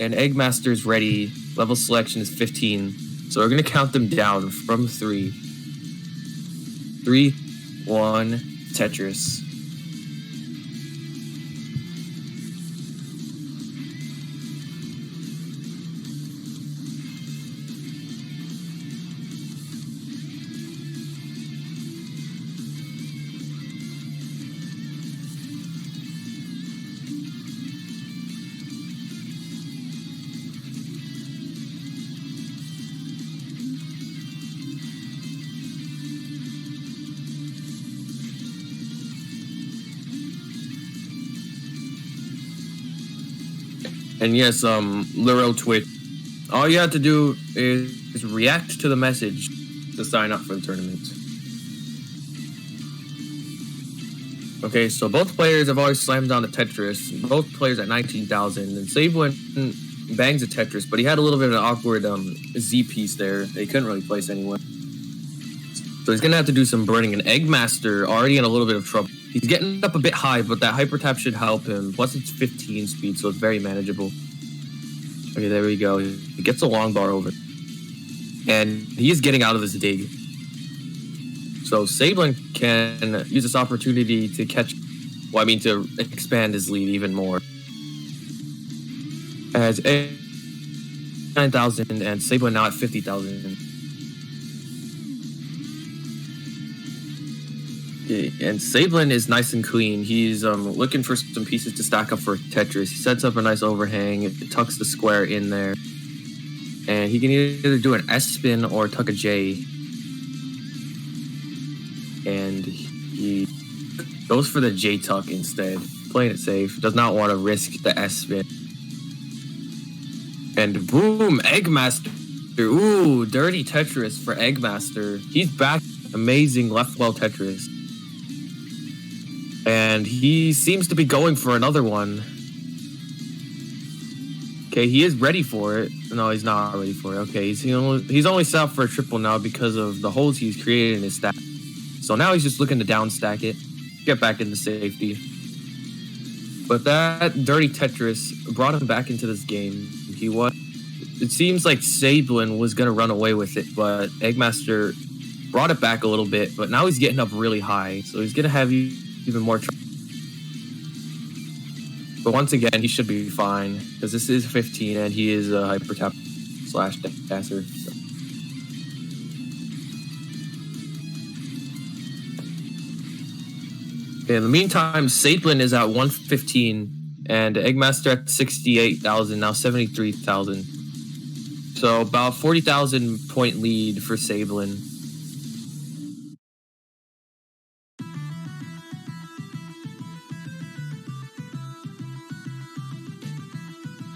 and Eggmaster's ready. Level selection is 15. So we're going to count them down from 3. 3, 1, Tetris. And yes, Luro Twitch. All you have to do is react to the message to sign up for the tournament. Okay, so both players have always slammed down a Tetris. Both players at 19,000. And Sablin bangs a Tetris, but he had a little bit of an awkward Z piece there. They couldn't really place anyone. So he's going to have to do some burning. And Eggmaster already in a little bit of trouble. He's getting up a bit high, but that hyper tap should help him. Plus, it's 15 speed, so it's very manageable. Okay, there we go. He gets a long bar over. And he is getting out of this dig. So Sablin can use this opportunity to to expand his lead even more. As 9,000 and Sablin now at 50,000. And Sablin is nice and clean. He's looking for some pieces to stack up for Tetris. He sets up a nice overhang. It tucks the square in there. And he can either do an S spin or tuck a J. And he goes for the J tuck instead. Playing it safe. Does not want to risk the S spin. And boom, Eggmaster. Ooh, dirty Tetris for Eggmaster. He's back. Amazing left well Tetris. And he seems to be going for another one. Okay, he is ready for it. No, he's not ready for it. Okay, he's only set up for a triple now because of the holes he's created in his stack. So now he's just looking to down stack it, get back into safety. But that dirty Tetris brought him back into this game. It seems like Sablin was gonna run away with it, but Eggmaster brought it back a little bit. But now he's getting up really high, so he's gonna have even more trouble. But once again, he should be fine because this is 15 and he is a hyper tap slash dasser. So. Okay, in the meantime, Sablin is at 115 and Eggmaster at 68,000, now 73,000. So about 40,000 point lead for Sablin.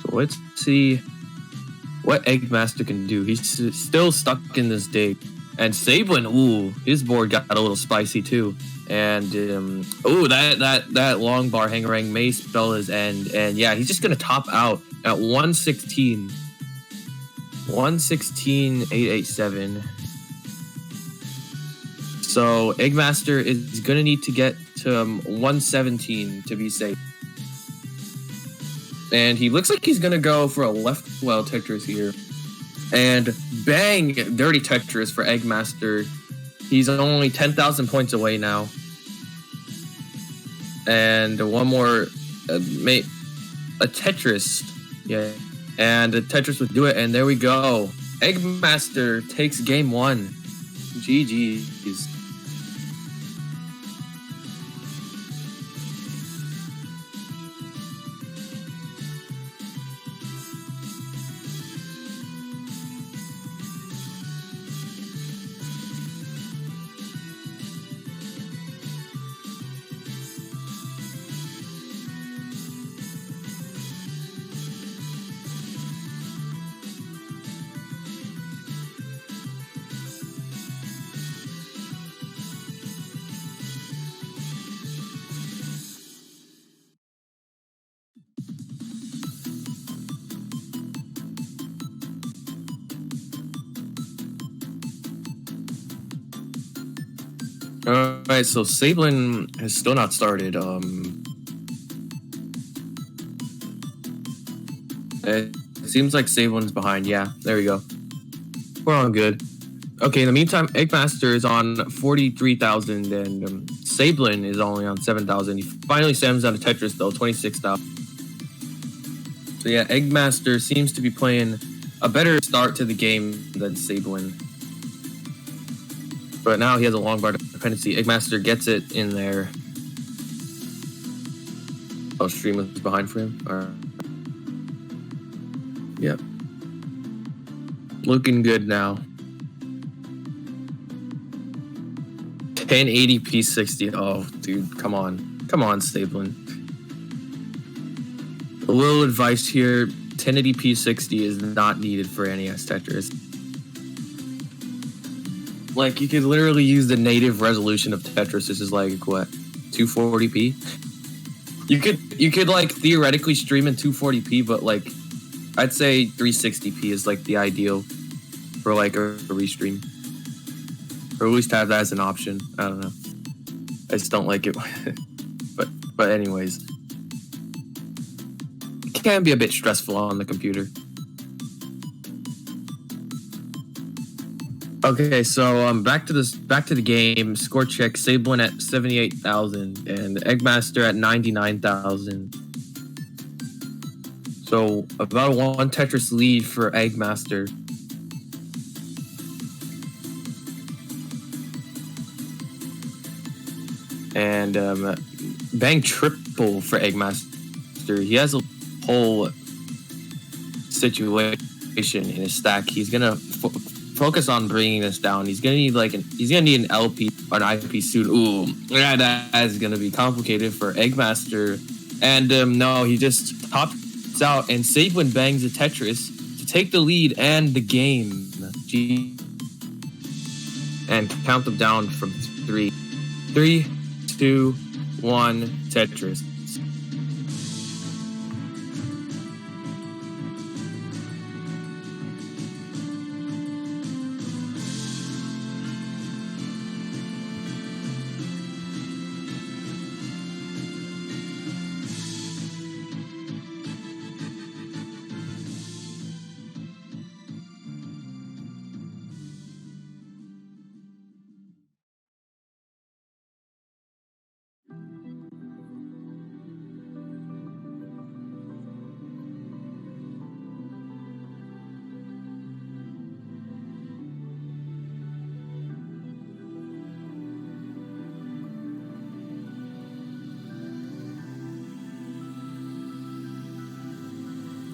Let's see what Eggmaster can do. He's still stuck in this dig. And Sablin, ooh, his board got a little spicy too. And ooh, that long bar hangarang may spell his end. And yeah, he's just gonna top out at 116. 116,887. So Eggmaster is gonna need to get to 117 to be safe. And he looks like he's going to go for a left well Tetris here. And bang, dirty Tetris for Eggmaster. He's only 10,000 points away now. And one more, a Tetris. Yeah. And the Tetris would do it. And there we go. Eggmaster takes game 1. GG's. Alright, so Sablin has still not started. seems like Sablin's behind. Yeah, there we go. We're on good. Okay, in the meantime, Eggmaster is on 43,000 and Sablin is only on 7,000. He finally slams down to Tetris though, 26,000. So yeah, Eggmaster seems to be playing a better start to the game than Sablin. But now he has a long bar dependency. Eggmaster gets it in there. Oh, stream was behind for him? Alright. Yep. Looking good now. 1080p 60. Oh, dude, come on. Come on, Sablin. A little advice here. 1080p 60 is not needed for NES Tetris. Like, you could literally use the native resolution of Tetris. This is like, what, 240p? You could like theoretically stream in 240p, but like I'd say 360p is like the ideal for like a restream, or at least have that as an option. I don't know. I just don't like it. but anyways, it can be a bit stressful on the computer. Okay, so back to the game. Score check: Sablin at 78,000 and Eggmaster at 99,000. So about a 1 Tetris lead for Eggmaster. And bang triple for Eggmaster. He has a whole situation in his stack. He's gonna focus on bringing this down. He's gonna need an LP or an IP soon. Ooh, yeah, that is gonna be complicated for Eggmaster. And no, he just tops out, and Sablin bangs a Tetris to take the lead and the game. And count them down from 3, 2, 1, Tetris.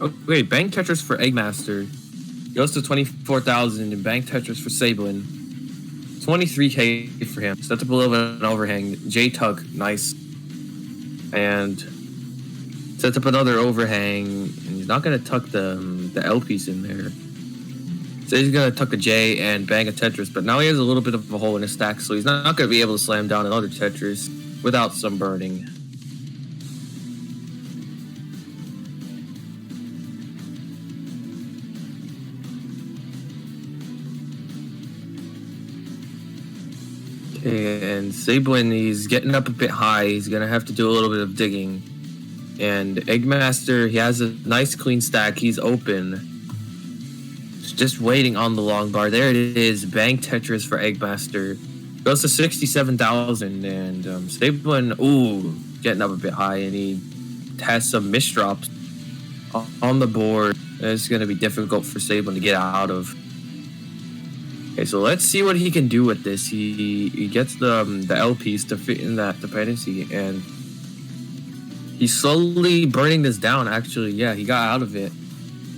Okay, bank Tetris for Eggmaster goes to 24,000, and bank Tetris for Sablin 23k for him. Set up a little bit of an overhang. J-Tuck, nice. And sets up another overhang, and he's not gonna tuck the L piece in there. So he's gonna tuck a J and bang a Tetris, but now he has a little bit of a hole in his stack, so he's not gonna be able to slam down another Tetris without some burning. And Sablin, he's getting up a bit high. He's gonna have to do a little bit of digging. And Eggmaster, he has a nice clean stack. He's open. He's just waiting on the long bar. There it is. Bang Tetris for Eggmaster. Goes to 67,000. And Sablin, ooh, getting up a bit high. And he has some misdrops on the board. It's gonna be difficult for Sablin to get out of. Okay, so let's see what he can do with this. He gets the L piece to fit in that dependency, and he's slowly burning this down. Actually, yeah, he got out of it.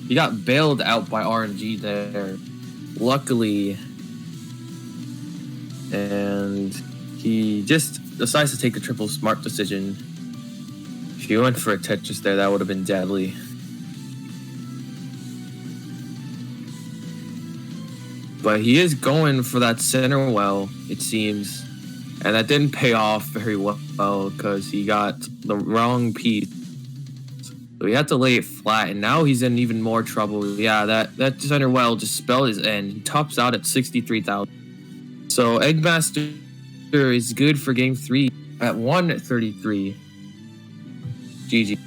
He got bailed out by RNG there, luckily, and he just decides to take a triple smart decision. If he went for a Tetris there, that would have been deadly. But he is going for that center well, it seems. And that didn't pay off very well because he got the wrong piece. So he had to lay it flat, and now he's in even more trouble. Yeah, that center well just spelled his end. He tops out at 63,000. So Eggmaster is good for game 3 at 133. GG.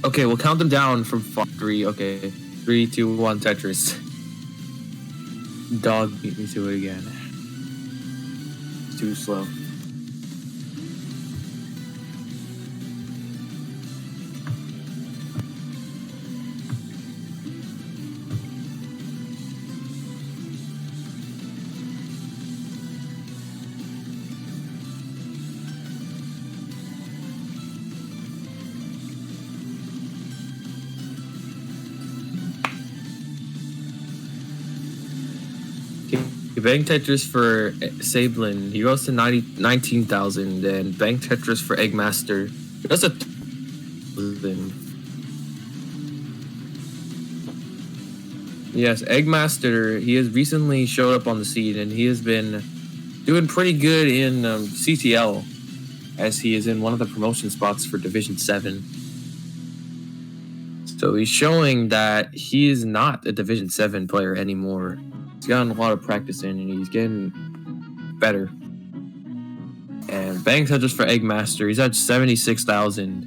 Okay, we'll count them down from 3. Okay, 3, 2, 1, Tetris. Dog beat me to it again. It's too slow. Bank Tetris for Sablin, he goes to 19,000, and Bank Tetris for Eggmaster. That's a yes, Eggmaster. He has recently showed up on the scene, and he has been doing pretty good in CTL, as he is in one of the promotion spots for Division 7. So he's showing that he is not a Division 7 player anymore. He's gotten a lot of practice in, and he's getting better. And Bank Tetris for Eggmaster, he's at 76,000.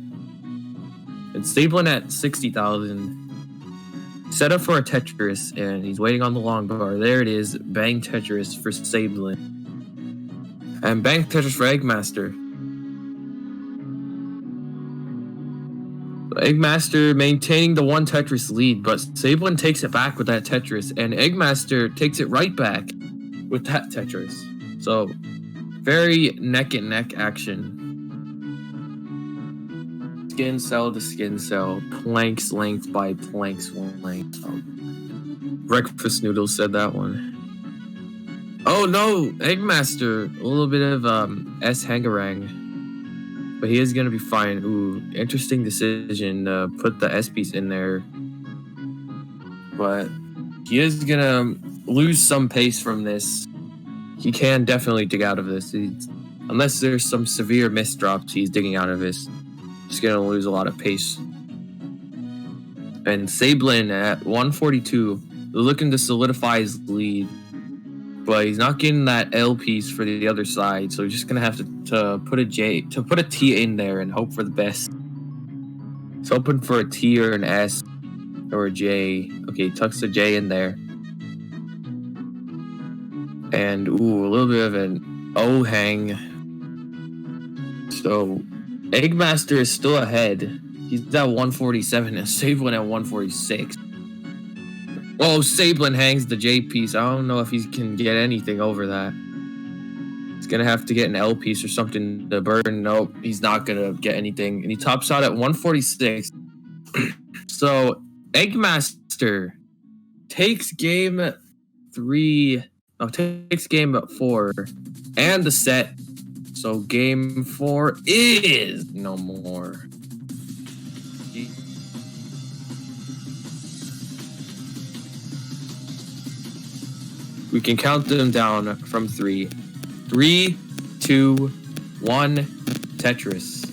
And Sablin at 60,000. Set up for a Tetris, and he's waiting on the long bar. There it is, Bank Tetris for Sablin. And Bank Tetris for Eggmaster. Eggmaster maintaining the 1 Tetris lead, but Sablin takes it back with that Tetris, and Eggmaster takes it right back with that Tetris. So, very neck and neck action. Skin cell to skin cell, planks length by planks length. Breakfast Noodles said that one. Oh no, Eggmaster, a little bit of S Hangarang. But he is going to be fine. Ooh, interesting decision to put the S piece in there. But he is going to lose some pace from this. He can definitely dig out of this. Unless there's some severe misdrops he's digging out of this. He's going to lose a lot of pace. And Sablin at 142, looking to solidify his lead. But he's not getting that L piece for the other side, so he's just gonna have to put a T in there and hope for the best. He's hoping for a T or an S or a J. Okay, tucks the J in there. And ooh, a little bit of an O hang. So Eggmaster is still ahead. He's at 147 and Sablin at 146. Oh, Sablin hangs the J piece. I don't know if he can get anything over that. He's going to have to get an L piece or something to burn. Nope, he's not going to get anything. And he tops out at 146. So, Eggmaster takes game 3. No, takes game 4 and the set. So, game 4 is no more. We can count them down from 3. 3, 2, 1, Tetris.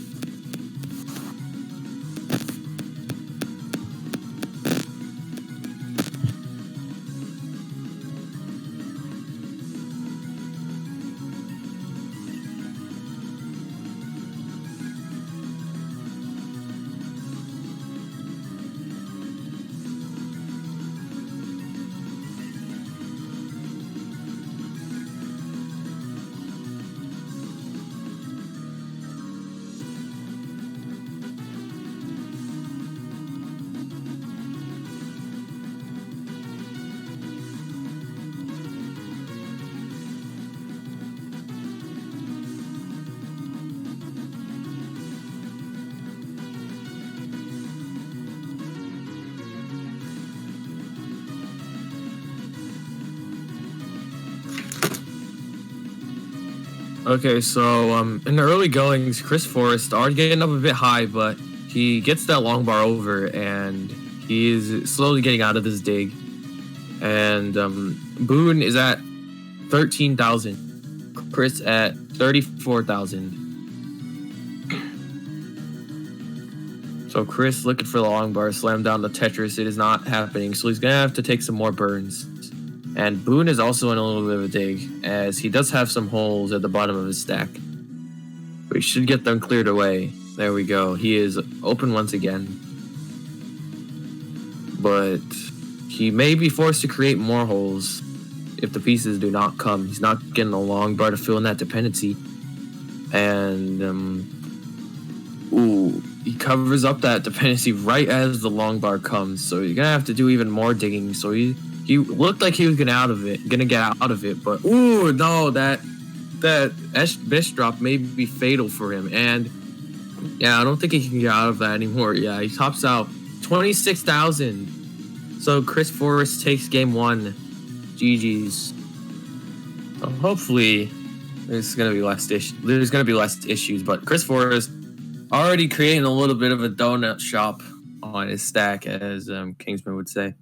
Okay, so in the early goings, Chris Forrest are getting up a bit high, but he gets that long bar over, and he is slowly getting out of his dig. And Boone is at 13,000. Chris at 34,000. So Chris looking for the long bar, slam down the Tetris. It is not happening, so he's going to have to take some more burns. And Boone is also in a little bit of a dig, as he does have some holes at the bottom of his stack. But he should get them cleared away. There we go. He is open once again. but he may be forced to create more holes if the pieces do not come. He's not getting a long bar to fill in that dependency. And, he covers up that dependency right as the long bar comes. So you're going to have to do even more digging. So he looked like he was gonna get out of it, but no, that best drop may be fatal for him. And yeah, I don't think he can get out of that anymore. Yeah, he tops out 26,000. So Chris Forrest takes game 1. GG's. So hopefully there's gonna be less issues, but Chris Forrest already creating a little bit of a donut shop on his stack, as Kingsman would say.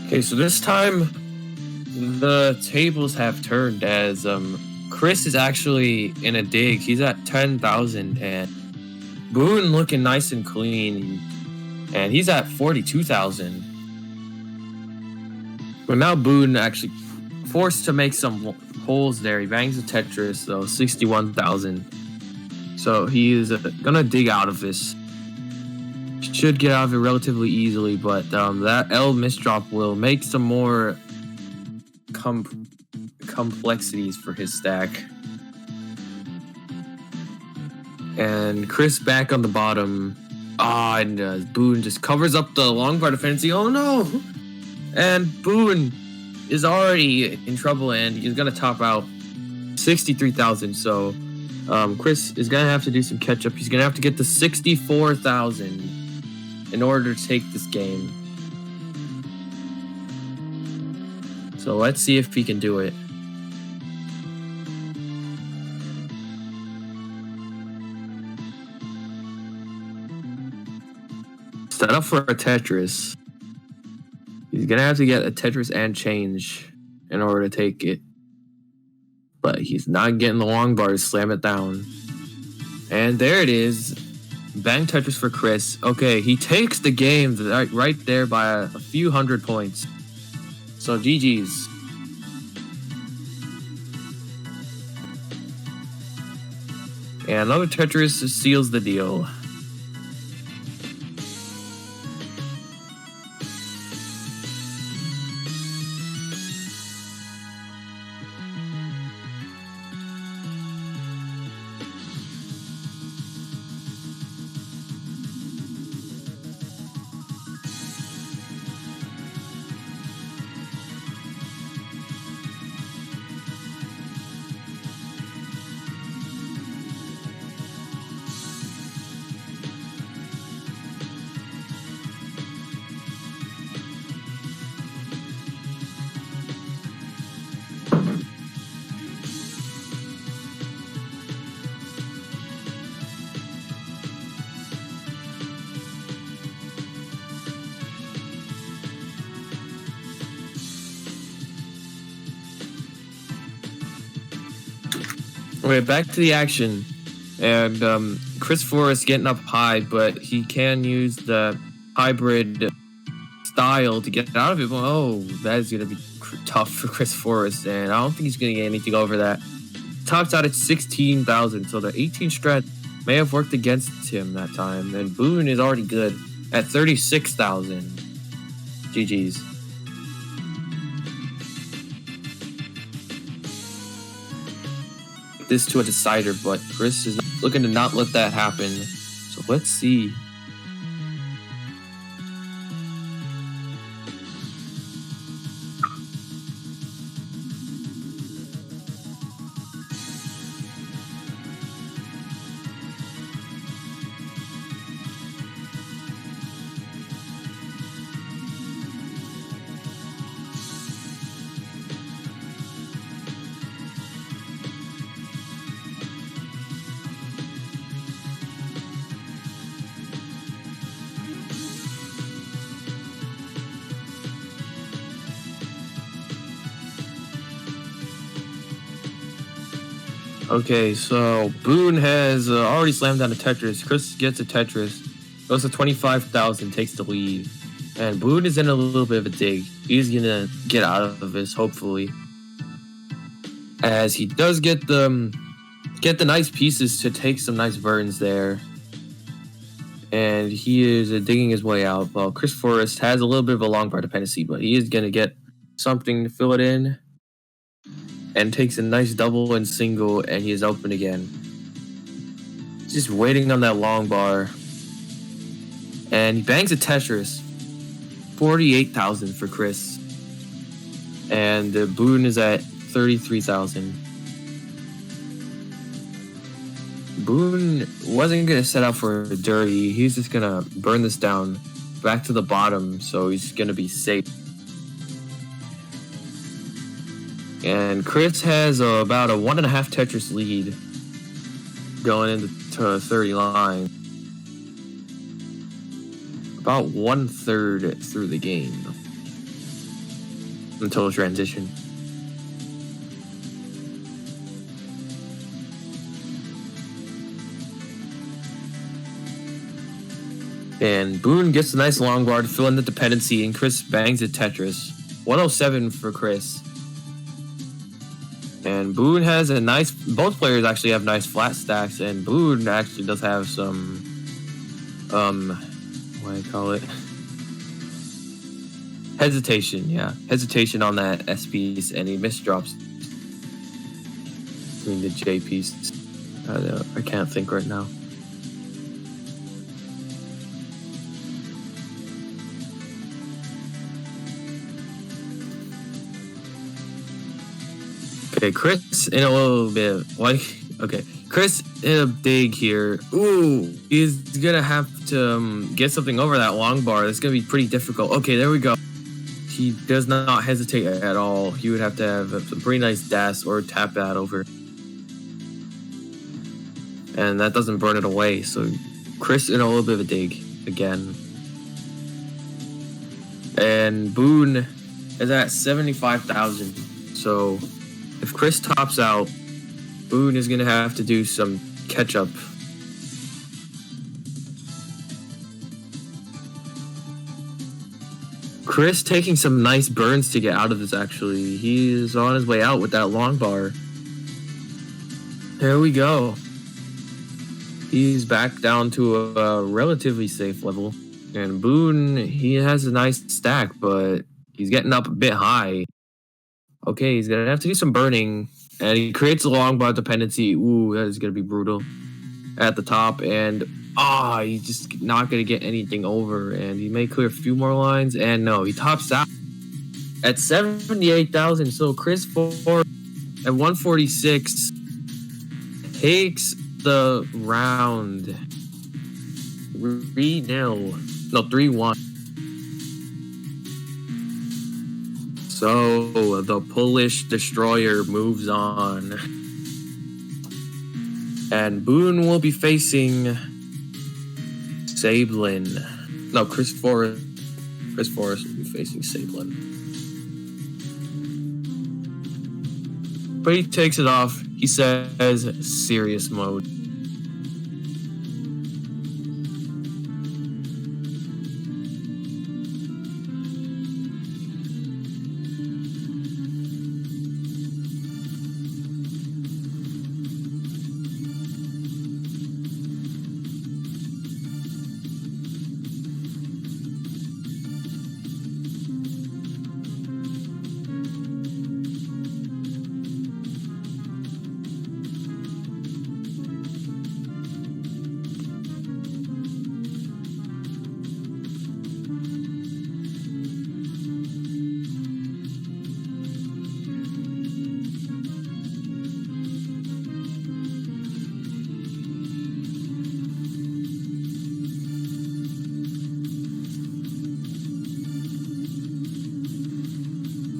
Okay, so this time the tables have turned, as Chris is actually in a dig. He's at 10,000, and Boone looking nice and clean, and he's at 42,000. But now Boone actually forced to make some holes there. He bangs a Tetris, though, 61,000. So he is gonna dig out of this. Should get out of it relatively easily, but that L misdrop will make some more complexities for his stack. And Chris back on the bottom. And Boone just covers up the long bar dependency. Oh no! And Boone is already in trouble, and he's gonna top out 63,000. So Chris is gonna have to do some catch up. He's gonna have to get to 64,000 in order to take this game. So let's see if he can do it. Set up for a Tetris. He's gonna have to get a Tetris and change in order to take it. But he's not getting the long bar to slam it down. And there it is. Bang Tetris for Chris. Okay, he takes the game right there by a few hundred points. So GG's. And another Tetris seals the deal. Okay, back to the action. And Chris Forrest getting up high, but he can use the hybrid style to get out of it. Oh, that is going to be tough for Chris Forrest, and I don't think he's going to get anything over that. Tops out at 16,000, so the 18 strat may have worked against him that time. And Boone is already good at 36,000. GG's. This to a decider, but Chris is looking to not let that happen. So let's see. Okay, so Boone has already slammed down a Tetris. Chris gets a Tetris, goes to 25,000, takes the lead. And Boone is in a little bit of a dig. He's gonna get out of this, hopefully. As he does get the nice pieces to take some nice burns there. And he is digging his way out. Well, Chris Forrest has a little bit of a long bar dependency, but he is gonna get something to fill it in. And takes a nice double and single, and he is open again. Just waiting on that long bar. And he bangs a Tetris. 48,000 for Chris. And Boone is at 33,000. Boone wasn't going to set out for a dirty. He's just going to burn this down back to the bottom, so he's going to be safe. And Chris has about a 1.5 Tetris lead going into 30 line. About 1/3 through the game until transition. And Boone gets a nice long bar to fill in the dependency, and Chris bangs a Tetris. 107 for Chris. And Boone has a nice... Both players actually have nice flat stacks, and Boone actually does have some... what do I call it? Hesitation, yeah. Hesitation on that S piece, and he misdrops. I mean, the J piece. I can't think right now. Okay, Chris in a little bit Chris in a dig here. Ooh, he's gonna have to get something over that long bar. That's gonna be pretty difficult. Okay, there we go. He does not hesitate at all. He would have to have some pretty nice dash or tap that over, and that doesn't burn it away. So Chris in a little bit of a dig again, and Boone is at 75,000. So if Chris tops out, Boone is going to have to do some catch-up. Chris taking some nice burns to get out of this, actually. He is on his way out with that long bar. There we go. He's back down to a relatively safe level. And Boone, he has a nice stack, but he's getting up a bit high. Okay, he's going to have to do some burning. And he creates a long bar dependency. Ooh, that is going to be brutal. At the top. And, he's just not going to get anything over. And he may clear a few more lines. And no, he tops out at 78,000. So Chris Ford at 146 takes the round. 3-0. No, 3-1. So the Polish destroyer moves on. And Boone will be facing Sablin. No, Chris Forrest. Chris Forrest will be facing Sablin. But he takes it off. He says serious mode.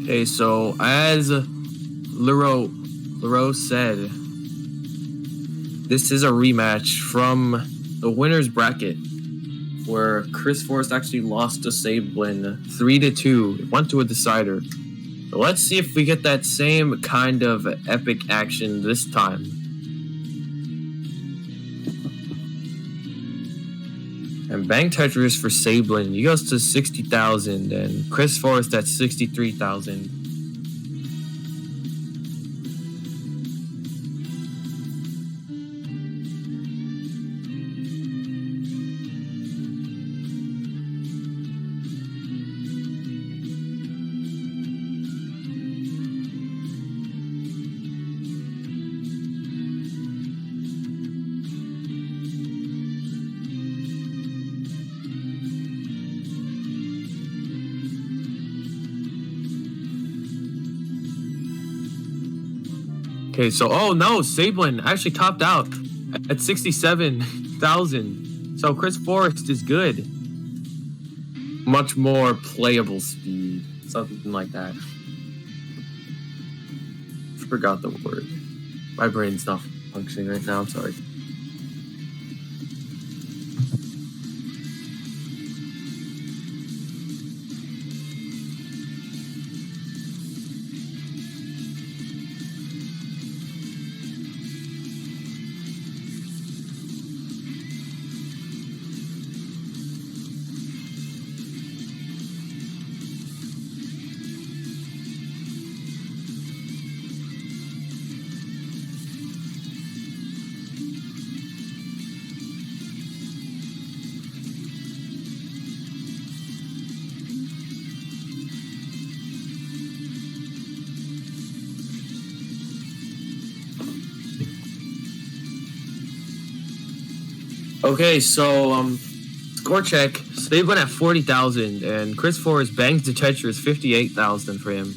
Okay, so as Leroux said, this is a rematch from the winner's bracket, where Chris Forrest actually lost to Sablin 3-2. It went to a decider. So let's see if we get that same kind of epic action this time. And Bang Tetris for Sablin, he goes to 60,000, and Chris Forrest at 63,000. Okay, so Sablin actually topped out at 67,000. So Chris Forrest is good. Much more playable speed, something like that. Forgot the word. My brain's not functioning right now. I'm sorry. Okay, so score check. Sablin at 40,000, and Chris Forrest bangs the Tetris 58,000 for him.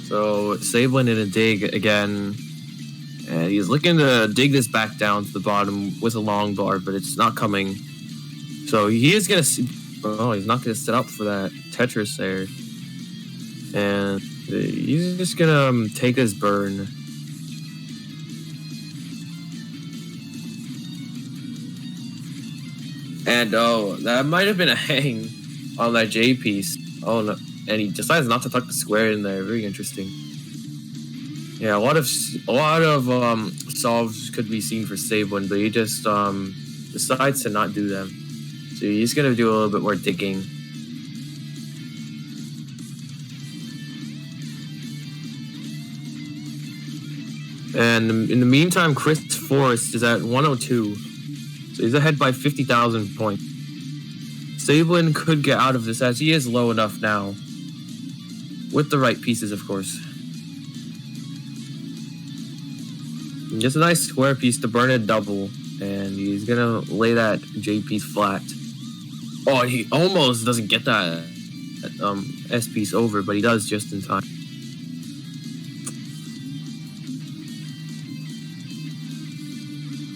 So Sablin in a dig again, and he's looking to dig this back down to the bottom with a long bar, but it's not coming. So he is gonna see. Oh, he's not gonna set up for that Tetris there, and he's just gonna take his burn. And that might have been a hang on that J piece. Oh no. And he decides not to tuck the square in there. Very interesting. Yeah, a lot of solves could be seen for Sablin, but he just decides to not do them. So he's gonna do a little bit more digging. And in the meantime, Chris Forrest is at 102. So he's ahead by 50,000 points. Sablin could get out of this as he is low enough now. With the right pieces, of course. And just a nice square piece to burn a double. And he's gonna lay that J piece flat. Oh, he almost doesn't get that S piece over, but he does just in time.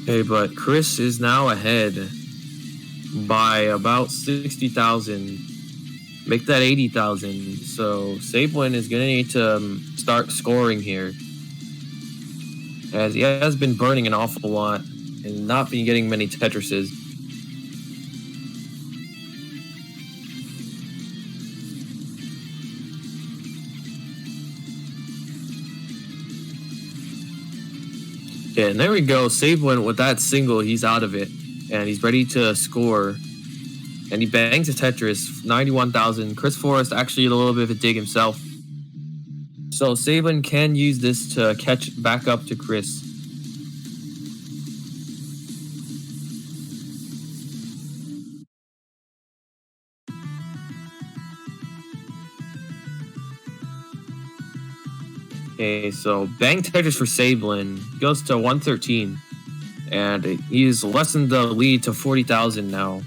Okay, but Chris is now ahead by about 60,000. Make that 80,000. So Sablin is gonna need to start scoring here, as he has been burning an awful lot and not been getting many Tetrises. Okay, and there we go. Sablin with that single, he's out of it, and he's ready to score. And he bangs a Tetris, 91,000. Chris Forrest actually a little bit of a dig himself. So Sablin can use this to catch back up to Chris. Okay, so bang Tetris for Sablin goes to 113. And he's lessened the lead to 40,000 now.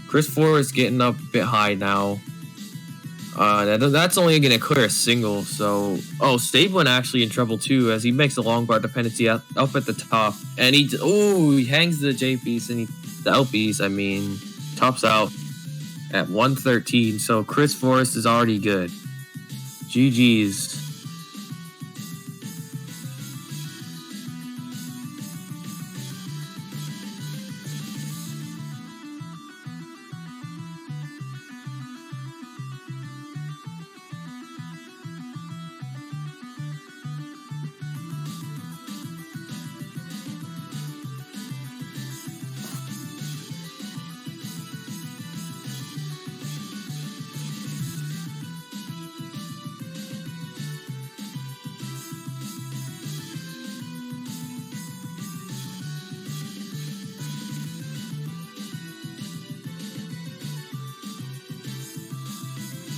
Chris Forrest getting up a bit high now. That's only going to clear a single. So, Sablin actually in trouble too, as he makes a long bar dependency up at the top. And he hangs the J piece and the L piece, tops out at 113. So Chris Forrest is already good. GG's.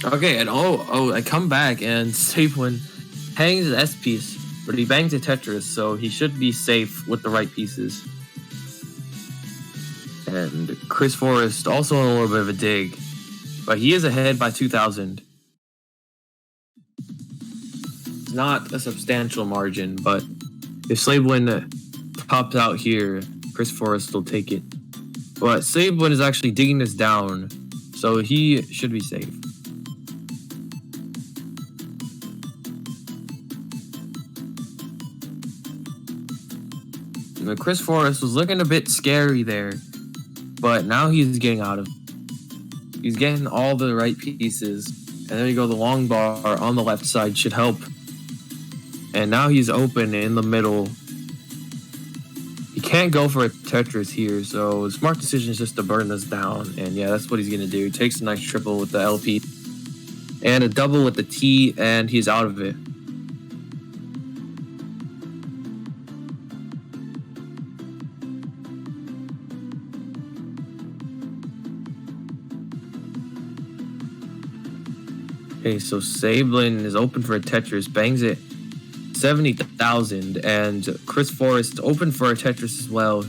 Okay, and I come back and Sablin hangs the S piece, but he bangs a Tetris, so he should be safe with the right pieces. And Chris Forrest also in a little bit of a dig, but he is ahead by 2,000. It's not a substantial margin, but if Sablin tops out here, Chris Forrest will take it. But Sablin is actually digging this down, so he should be safe. Chris Forrest was looking a bit scary there, but now he's getting out of it. He's getting all the right pieces, and there you go, the long bar on the left side should help. And now he's open in the middle. He can't go for a Tetris here, so the smart decision is just to burn this down, and yeah, that's what he's gonna do. He takes a nice triple with the LP, and a double with the T, and he's out of it. Okay, so Sablin is open for a Tetris, bangs it 70,000, and Chris Forrest open for a Tetris as well.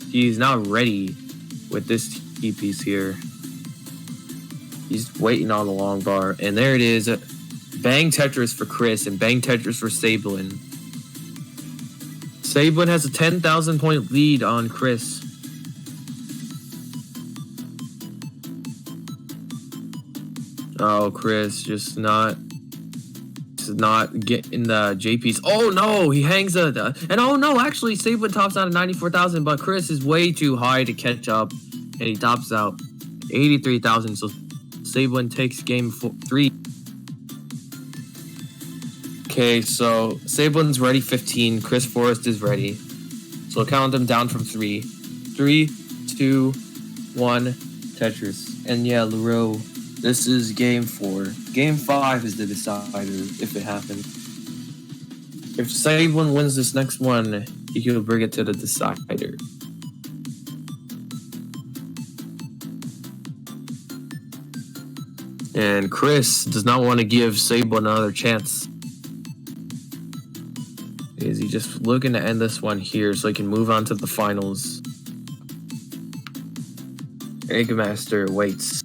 He's now ready with this T piece here. He's waiting on the long bar, and there it is. Bang Tetris for Chris and bang Tetris for Sablin. Sablin has a 10,000 point lead on Chris. Oh, Chris just not getting the J piece. Oh no, he hangs and oh no, actually Sablin tops out at 94,000, but Chris is way too high to catch up, and he tops out 83,000. So Sablin takes game 3. Okay, so Sablin's ready 15. Chris Forrest is ready. So count them down from 3. 3, 2, 1, Tetris. And yeah, Leroux. This is game 4. Game 5 is the decider, if it happens. If Sablin wins this next one, he'll bring it to the decider. And Chris does not want to give Sablin another chance. Is he just looking to end this one here so he can move on to the finals? Eggmaster waits.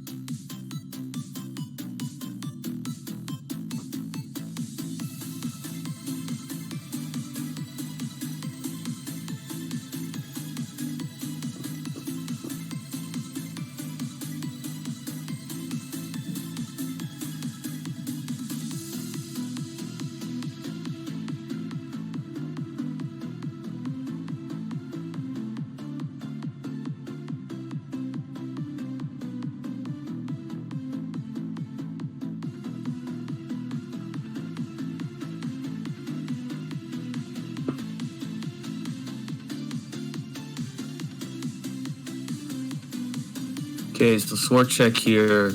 Okay, so score check here.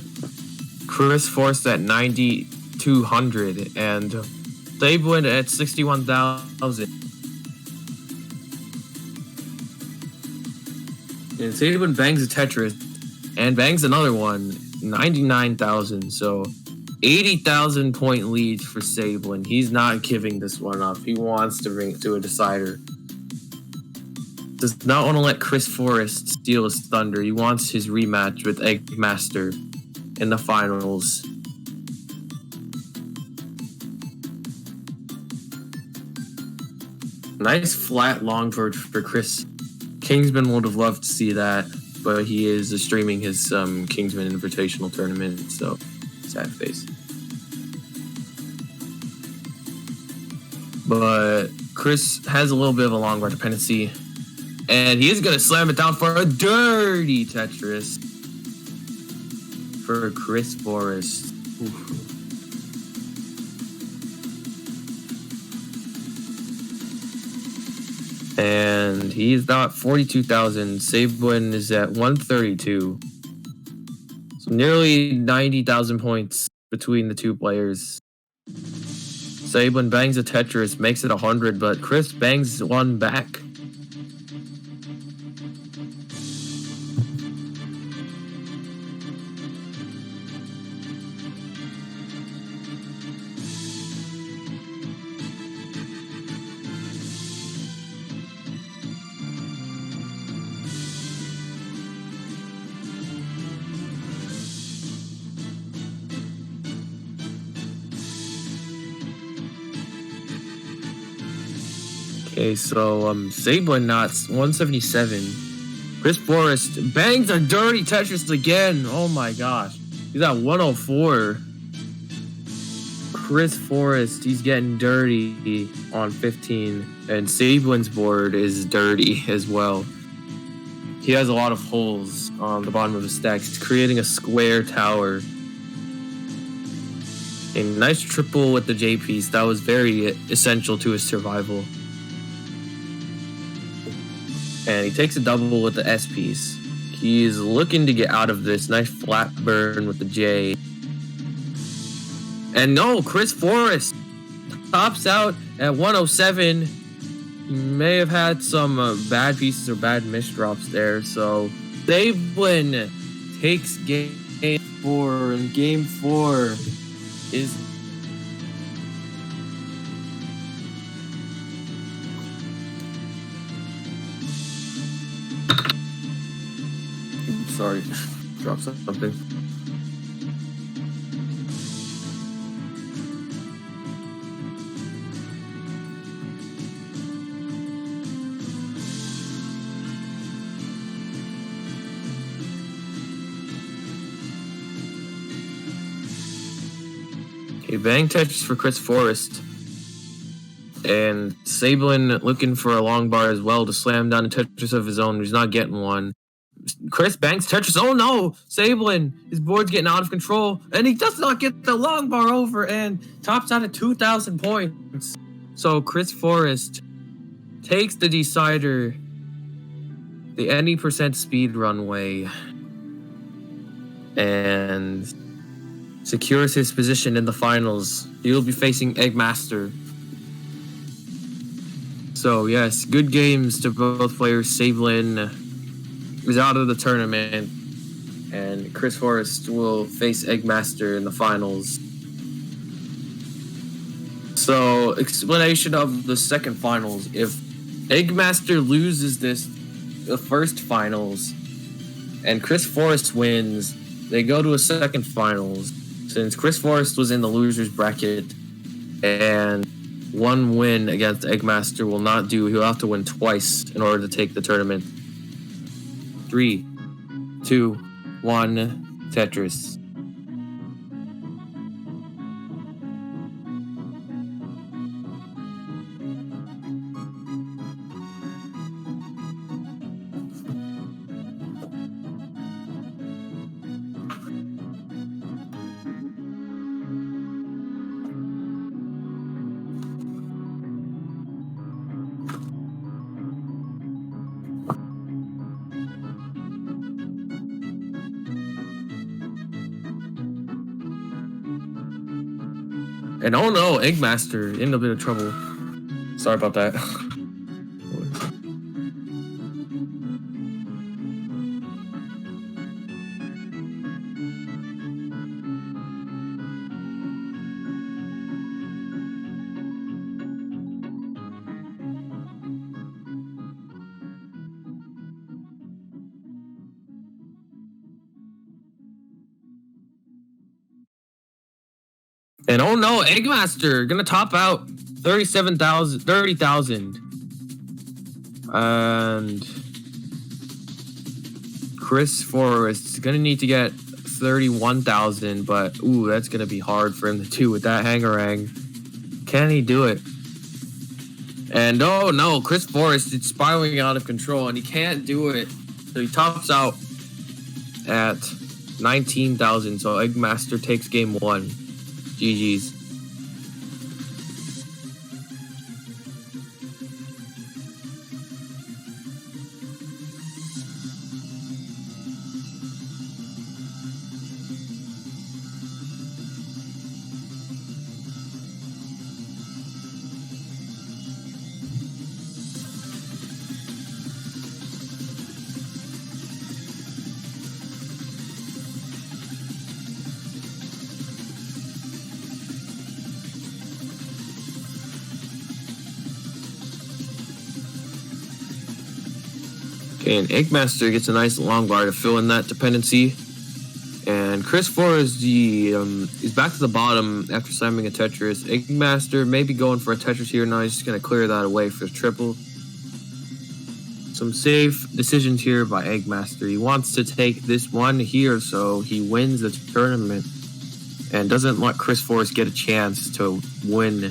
Chris Forrest at 9,200 and Sablin at 61,000. And Sablin bangs a Tetris and bangs another one, 99,000. So 80,000 point lead for Sablin. He's not giving this one up. He wants to bring it to a decider. Does not want to let Chris Forrest steal his thunder. He wants his rematch with Eggmaster in the finals. Nice flat long for Chris. Kingsman would have loved to see that, but he is streaming his Kingsman Invitational tournament, so sad face. But Chris has a little bit of a long bar dependency. And he is going to slam it down for a dirty Tetris for Chris Forrest. Oof. And he's not 42,000. Sablin is at 132. So nearly 90,000 points between the two players. Sablin bangs a Tetris, makes it 100, but Chris bangs one back. Okay, so Sablin Knots 177. Chris Forrest bangs a dirty Tetris again. Oh my gosh. He's at 104. Chris Forrest, he's getting dirty on 15. And Sablin's board is dirty as well. He has a lot of holes on the bottom of his stack. He's creating a square tower. A nice triple with the J piece. That was very essential to his survival. And he takes a double with the S piece. He's looking to get out of this. Nice flat burn with the J. And no, Chris Forrest tops out at 107. He may have had some bad pieces or bad misdrops there. So Sablin takes game 4. And game 4 is... Sorry, dropped something. Okay, bang Tetris for Chris Forrest. And Sablin looking for a long bar as well to slam down a Tetris of his own. He's not getting one. Chris banks Tetris. Oh no! Sablin, his board's getting out of control. And he does not get the long bar over and tops out at 2,000 points. So Chris Forrest takes the decider the any percent speed runway and secures his position in the finals. He will be facing Eggmaster. So yes, good games to both players. Sablin is out of the tournament, and Chris Forrest will face Eggmaster in the finals. So, explanation of the second finals. If Eggmaster loses the first finals, and Chris Forrest wins, they go to a second finals. Since Chris Forrest was in the losers bracket, and one win against Eggmaster will not do, he'll have to win twice in order to take the tournament. 3, 2, 1, Tetris. And oh no, Eggmaster in a bit of trouble. Sorry about that. And oh no, Eggmaster gonna top out 30,000. And Chris Forrest is gonna need to get 31,000, but ooh, that's gonna be hard for him to do with that hangarang. Can he do it? And oh no, Chris Forrest is spiraling out of control and he can't do it. So he tops out at 19,000. So Eggmaster takes game 1. GG's. And Eggmaster gets a nice long bar to fill in that dependency. And And Chris Forrest is back to the bottom after slamming a Tetris. Eggmaster maybe going for a Tetris here. Now he's just going to clear that away for a triple. Some safe decisions here by Eggmaster. He wants to take this one here so he wins the tournament and doesn't let Chris Forrest get a chance to win.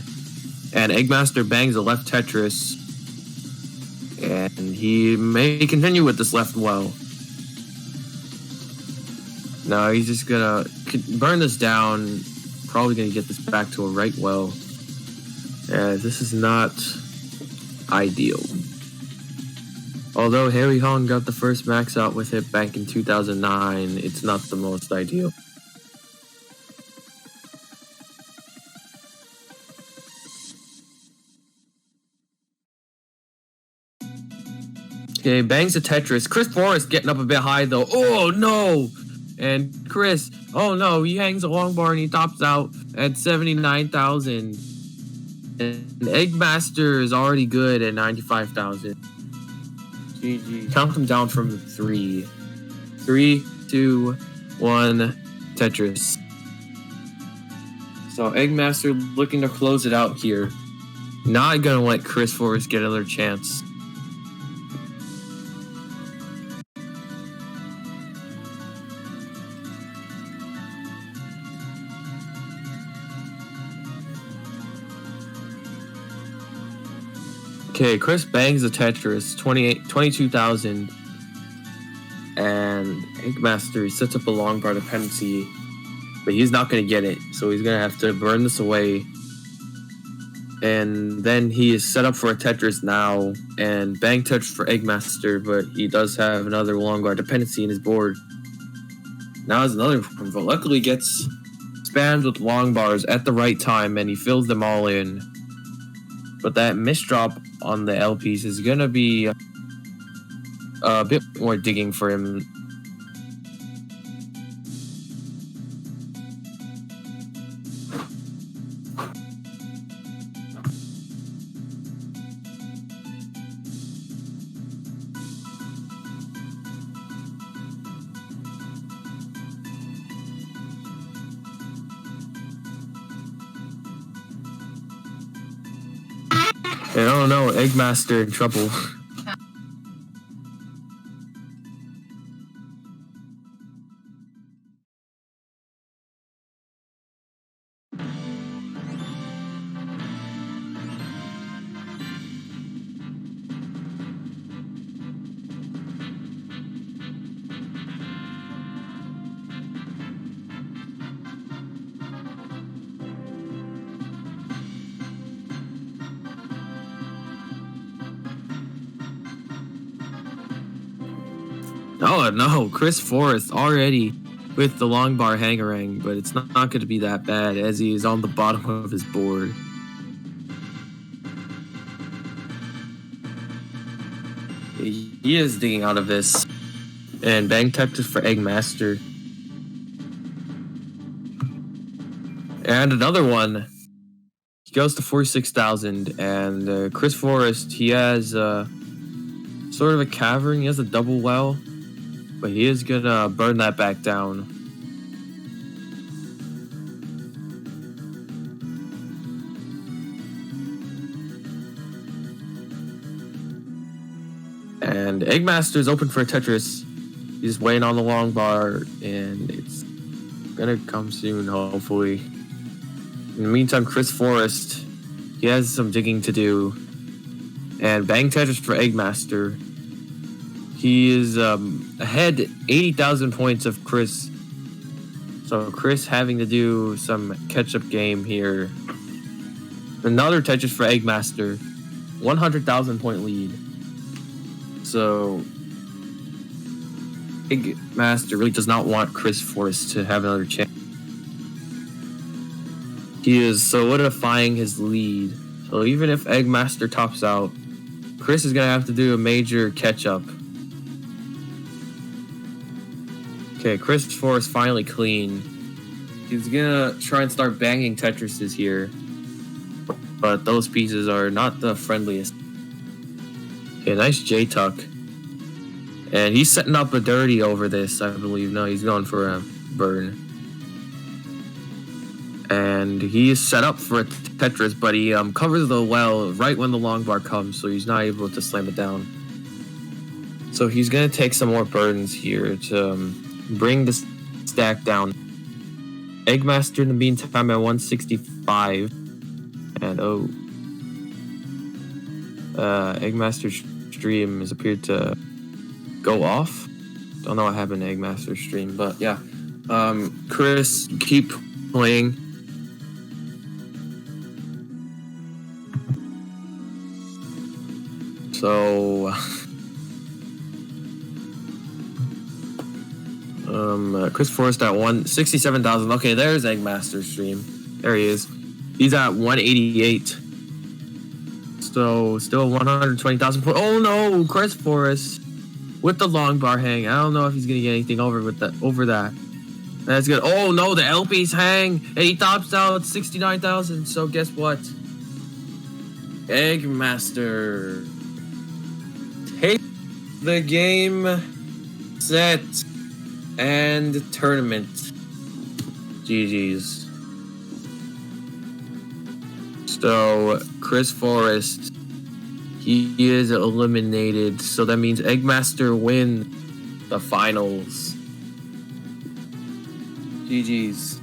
And Eggmaster bangs a left Tetris, and he may continue with this left well. No, he's just gonna burn this down. Probably gonna get this back to a right well. This is not ideal. Although Harry Hong got the first max out with it back in 2009, it's not the most ideal. Okay, bangs a Tetris. Chris Forrest getting up a bit high though. Oh no! And Chris, oh no, he hangs a long bar and he tops out at 79,000. And Eggmaster is already good at 95,000. GG. Count them down from 3. 3, 2, 1, Tetris. So Eggmaster looking to close it out here. Not gonna let Chris Forrest get another chance. Okay, Chris bangs the Tetris, 22,000, and Eggmaster sets up a long bar dependency, but he's not going to get it, so he's going to have to burn this away. And then he is set up for a Tetris now, and bang Tetris for Eggmaster, but he does have another long bar dependency in his board. Now is another one, but luckily gets spammed with long bars at the right time, and he fills them all in. But that misdrop on the L piece is gonna be a bit more digging for him. I don't know, Eggmaster in trouble. Oh no, Chris Forrest already with the long bar hangarang, but it's not going to be that bad as he is on the bottom of his board. He is digging out of this. And bang Tetris for Eggmaster. And another one. He goes to 46,000, and Chris Forrest, he has sort of a cavern. He has a double well. But he is gonna burn that back down. And Eggmaster is open for a Tetris. He's waiting on the long bar, and it's gonna come soon, hopefully. In the meantime, Chris Forrest, he has some digging to do. And bang Tetris for Eggmaster. He is ahead 80,000 points of Chris. So Chris having to do some catch-up game here. Another Tetris for Eggmaster. 100,000 point lead. So Eggmaster really does not want Chris Forrest to have another chance. He is solidifying his lead. So even if Eggmaster tops out, Chris is going to have to do a major catch-up. Okay, Chris Forrest finally clean. He's gonna try and start banging Tetrises here. But those pieces are not the friendliest. Okay, nice J-tuck. And he's setting up a dirty over this, I believe. No, he's going for a burn. And he is set up for a Tetris, but he covers the well right when the long bar comes, so he's not able to slam it down. So he's going to take some more burdens here to bring the stack down. Eggmaster in the meantime at 165. And Eggmaster's stream has appeared to go off. Don't know what happened to Eggmaster's stream, but yeah. Chris, keep playing. So, Chris Forrest at 167,000. Okay, there's Eggmaster's stream. There he is. He's at 188. So, still 120,000. Oh no, Chris Forrest with the long bar hang. I don't know if he's gonna get anything over that. That's good. Oh no, the LP's hang, and he tops out 69,000. So guess what? Eggmaster take the game, set, and tournament. GG's. So Chris Forrest, he is eliminated. So that means Eggmaster win the finals. GG's.